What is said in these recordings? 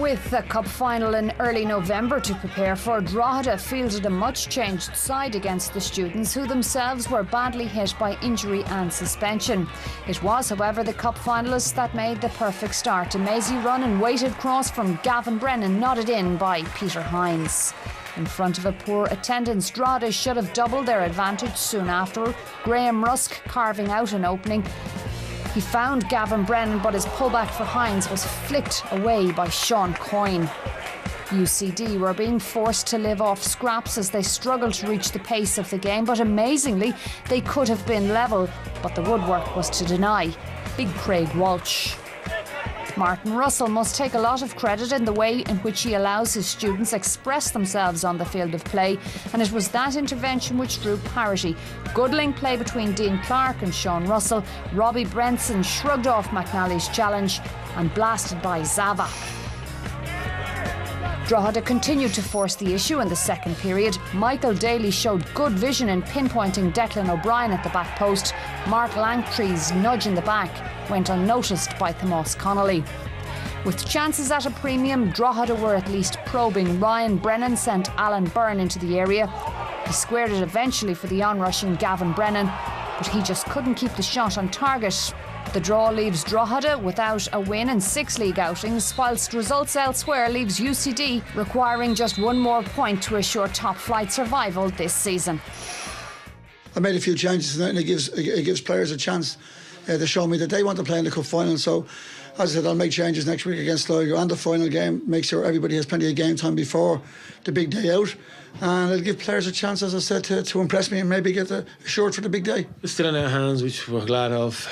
With the cup final in early November to prepare for, Drogheda fielded a much-changed side against the students, who themselves were badly hit by injury and suspension. It was, however, the cup finalists that made the perfect start. A mazy run and weighted cross from Gavin Brennan nodded in by Peter Hynes. In front of a poor attendance, Drogheda should have doubled their advantage soon after. Graham Rusk carving out an opening. He found Gavin Brennan, but his pullback for Hynes was flicked away by Coyne. UCD were being forced to live off scraps as they struggled to reach the pace of the game, but amazingly they could have been level, but the woodwork was to deny. Big Craig Walsh. Martin Russell must take a lot of credit in the way in which he allows his students express themselves on the field of play, and it was that intervention which drew parity. Good link play between Dean Clark and Sean Russell. Robbie Benson shrugged off McNally's challenge and blasted by Sava. Drogheda continued to force the issue in the second period. Micheal Daly showed good vision in pinpointing Declan O'Brien at the back post. Mark Langtry's nudge in the back went unnoticed by Tomás Connolly. With chances at a premium, Drogheda were at least probing. Ryan Brennan sent Alan Byrne into the area. He squared it eventually for the onrushing Gavin Brennan, but he just couldn't keep the shot on target. The draw leaves Drogheda without a win in 6 league outings, whilst results elsewhere leaves UCD requiring just one more point to assure top flight survival this season. I made a few changes tonight, and it gives players a chance to show me that they want to play in the cup final. So, as I said, I'll make changes next week against Sligo and the final game, make sure everybody has plenty of game time before the big day out, and it'll give players a chance, as I said, to impress me and maybe get a shirt for the big day. It's still in our hands, which we're glad of,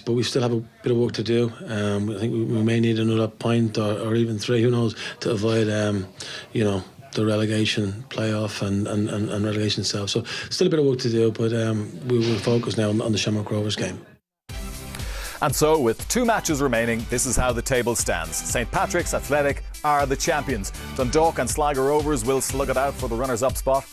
but we still have a bit of work to do. I think we may need another point or even 3, who knows, to avoid the relegation playoff and relegation itself. So still a bit of work to do, but we will focus now on the Shamrock Rovers game. And so, with 2 matches remaining, this is how the table stands. St Patrick's Athletic are the champions. Dundalk and Sligo Rovers will slug it out for the runners-up spot.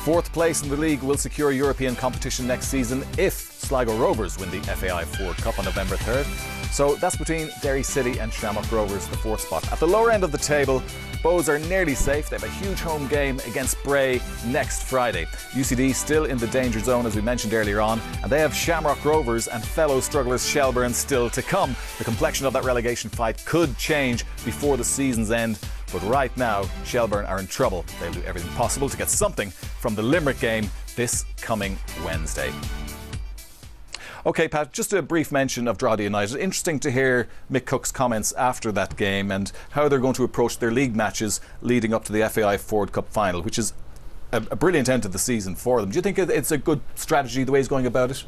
4th place in the league will secure European competition next season if Sligo Rovers win the FAI Ford Cup on November 3rd. So that's between Derry City and Shamrock Rovers, the 4th spot. At the lower end of the table, Bows are nearly safe. They have a huge home game against Bray next Friday. UCD still in the danger zone, as we mentioned earlier on, and they have Shamrock Rovers and fellow strugglers Shelbourne still to come. The complexion of that relegation fight could change before the season's end, but right now Shelbourne are in trouble. They'll do everything possible to get something from the Limerick game this coming Wednesday. OK, Pat, just a brief mention of Drogheda United. Interesting to hear Mick Cook's comments after that game and how they're going to approach their league matches leading up to the FAI Ford Cup final, which is a brilliant end to the season for them. Do you think it's a good strategy, the way he's going about it?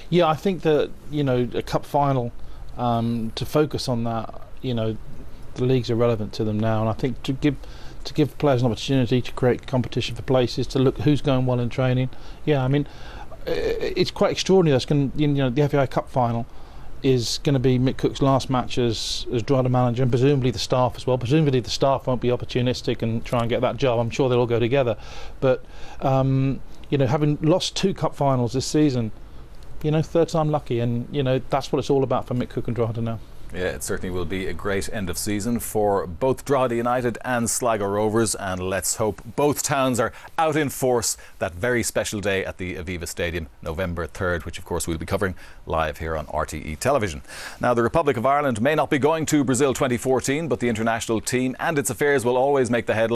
Yeah, I think that, a cup final, to focus on that, the leagues are relevant to them now, and I think to give players an opportunity to create competition for places, to look who's going well in training. Yeah, I mean, it's quite extraordinary. That's the FAI Cup final is going to be Mick Cook's last match as Drogheda manager, and presumably the staff as well. Presumably the staff won't be opportunistic and try and get that job. I'm sure they'll all go together. But having lost 2 cup finals this season, 3rd time lucky, and that's what it's all about for Mick Cook and Drogheda now. Yeah, it certainly will be a great end of season for both Drogheda United and Sligo Rovers, and let's hope both towns are out in force that very special day at the Aviva Stadium, November 3rd, which of course we'll be covering live here on RTE Television. Now, the Republic of Ireland may not be going to Brazil 2014, but the international team and its affairs will always make the headlines.